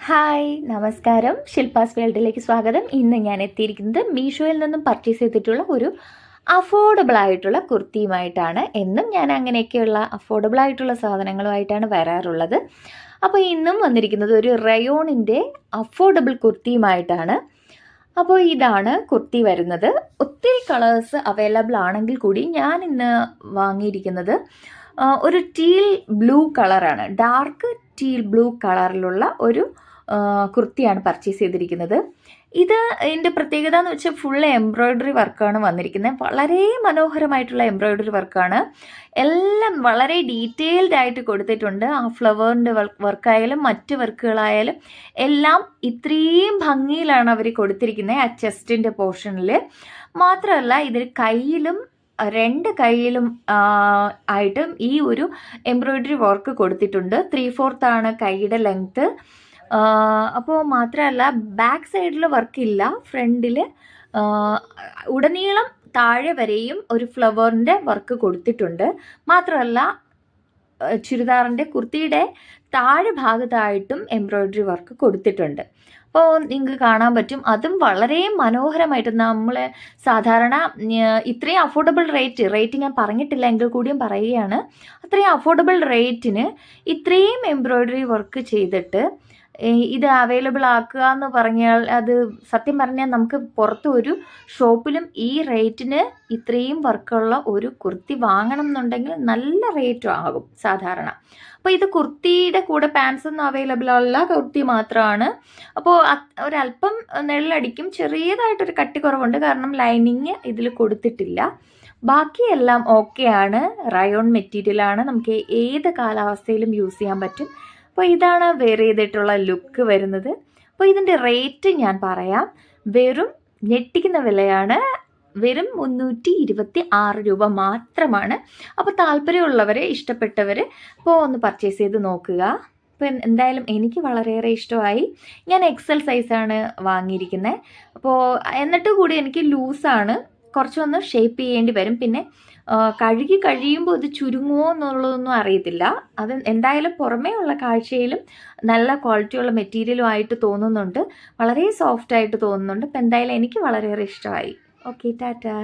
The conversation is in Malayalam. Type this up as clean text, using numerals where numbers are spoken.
ഹായ് നമസ്കാരം, ശില്പാസ് വേൾഡിലേക്ക് സ്വാഗതം. ഇന്ന് ഞാൻ എത്തിയിരിക്കുന്നത് മീഷോയിൽ നിന്നും പർച്ചേസ് ചെയ്തിട്ടുള്ള ഒരു അഫോർഡബിൾ ആയിട്ടുള്ള കുർത്തിയുമായിട്ടാണ്. എന്നും ഞാൻ അങ്ങനെയൊക്കെയുള്ള അഫോർഡബിൾ ആയിട്ടുള്ള സാധനങ്ങളുമായിട്ടാണ് വരാറുള്ളത്. അപ്പോൾ ഇന്നും വന്നിരിക്കുന്നത് ഒരു റയോണിൻ്റെ അഫോർഡബിൾ കുർത്തിയുമായിട്ടാണ്. അപ്പോൾ ഇതാണ് കുർത്തി വരുന്നത്. ഒത്തിരി കളേഴ്സ് അവൈലബിൾ ആണെങ്കിൽ കൂടി ഞാൻ ഇന്ന് വാങ്ങിയിരിക്കുന്നത് ഒരു ടീൽ ബ്ലൂ കളറാണ്. ഡാർക്ക് ടീൽ ബ്ലൂ കളറിലുള്ള ഒരു കുർത്തിയാണ് പർച്ചേസ് ചെയ്തിരിക്കുന്നത്. ഇത് ഇതിൻ്റെ പ്രത്യേകത എന്ന് വെച്ചാൽ ഫുൾ എംബ്രോയ്ഡറി വർക്കാണ് വന്നിരിക്കുന്നത്. വളരെ മനോഹരമായിട്ടുള്ള എംബ്രോയ്ഡറി വർക്കാണ്. എല്ലാം വളരെ ഡീറ്റെയിൽഡ് ആയിട്ട് കൊടുത്തിട്ടുണ്ട്. ആ ഫ്ലവറിൻ്റെ വർക്കായാലും മറ്റ് വർക്കുകളായാലും എല്ലാം ഇത്രയും ഭംഗിയിലാണ് അവർ കൊടുത്തിരിക്കുന്നത്. ആ ചെസ്റ്റിൻ്റെ പോർഷനിൽ മാത്രമല്ല, ഇതിൽ കയ്യിലും രണ്ട് കൈയിലും ആയിട്ടും ഈ ഒരു എംബ്രോയ്ഡറി വർക്ക് കൊടുത്തിട്ടുണ്ട്. 3/4 കൈയുടെ ലെങ്ത്ത്. അപ്പോൾ മാത്രമല്ല, ബാക്ക് സൈഡിൽ വർക്കില്ല, ഫ്രണ്ടിൽ ഉടനീളം താഴെ വരെയും ഒരു ഫ്ലവറിൻ്റെ വർക്ക് കൊടുത്തിട്ടുണ്ട്. മാത്രമല്ല, ചുരിദാറിൻ്റെ കുർത്തിയുടെ താഴെ ഭാഗത്തായിട്ടും എംബ്രോയ്ഡറി വർക്ക് കൊടുത്തിട്ടുണ്ട്. അപ്പോൾ നിങ്ങൾക്ക് കാണാൻ പറ്റും. അതും വളരെ മനോഹരമായിട്ട് നമ്മൾ സാധാരണ ഇത്രയും അഫോർഡബിൾ റേറ്റ് ഞാൻ പറഞ്ഞിട്ടില്ല എങ്കിൽ കൂടിയും പറയുകയാണ്. അത്രയും അഫോർഡബിൾ റേറ്റിന് ഇത്രയും എംബ്രോയ്ഡറി വർക്ക് ചെയ്തിട്ട് ഇത് അവൈലബിൾ ആക്കുക എന്ന് പറഞ്ഞാൽ, അത് സത്യം പറഞ്ഞാൽ നമുക്ക് പുറത്ത് ഒരു ഷോപ്പിലും ഈ റേറ്റിന് ഇത്രയും വർക്കുള്ള ഒരു കുർത്തി വാങ്ങണം എന്നുണ്ടെങ്കിൽ നല്ല റേറ്റും ആകും സാധാരണ. അപ്പോൾ ഇത് കുർത്തിയുടെ കൂടെ പാൻസ് ഒന്നും അവൈലബിൾ അല്ല, കുർത്തി മാത്രമാണ്. അപ്പോൾ ഒരല്പം നെള്ളടിക്കും, ചെറിയതായിട്ടൊരു കട്ടി കുറവുണ്ട്, കാരണം ലൈനിങ് ഇതിൽ കൊടുത്തിട്ടില്ല. ബാക്കിയെല്ലാം ഓക്കെയാണ്. റയോൺ മെറ്റീരിയലാണ്, നമുക്ക് ഏത് കാലാവസ്ഥയിലും യൂസ് ചെയ്യാൻ പറ്റും. അപ്പോൾ ഇതാണ് വെയർ ചെയ്തിട്ടുള്ള ലുക്ക് വരുന്നത്. അപ്പോൾ ഇതിൻ്റെ റേറ്റ് ഞാൻ പറയാം. വെറും ഞെട്ടിക്കുന്ന വിലയാണ്. വെറും 326 രൂപ മാത്രമാണ്. അപ്പോൾ താല്പര്യമുള്ളവർ, ഇഷ്ടപ്പെട്ടവർ അപ്പോൾ ഒന്ന് പർച്ചേസ് ചെയ്ത് നോക്കുക. അപ്പോൾ എന്തായാലും എനിക്ക് വളരെയേറെ ഇഷ്ടമായി. ഞാൻ എക്സൽ സൈസാണ് വാങ്ങിയിരിക്കുന്നത്. അപ്പോൾ എന്നിട്ട് കൂടി എനിക്ക് ലൂസാണ്, കുറച്ചൊന്ന് ഷേപ്പ് ചെയ്യേണ്ടി വരും. പിന്നെ കഴുകി കഴിയുമ്പോൾ ഇത് ചുരുങ്ങുമോ എന്നുള്ളതൊന്നും അറിയത്തില്ല. അത് എന്തായാലും പുറമേ ഉള്ള കാഴ്ചയിലും നല്ല ക്വാളിറ്റിയുള്ള മെറ്റീരിയലും ആയിട്ട് തോന്നുന്നുണ്ട്. വളരെ സോഫ്റ്റായിട്ട് തോന്നുന്നുണ്ട്. അപ്പോൾ എന്തായാലും എനിക്ക് വളരെയേറെ ഇഷ്ടമായി. ഓക്കെ, ടാറ്റാ.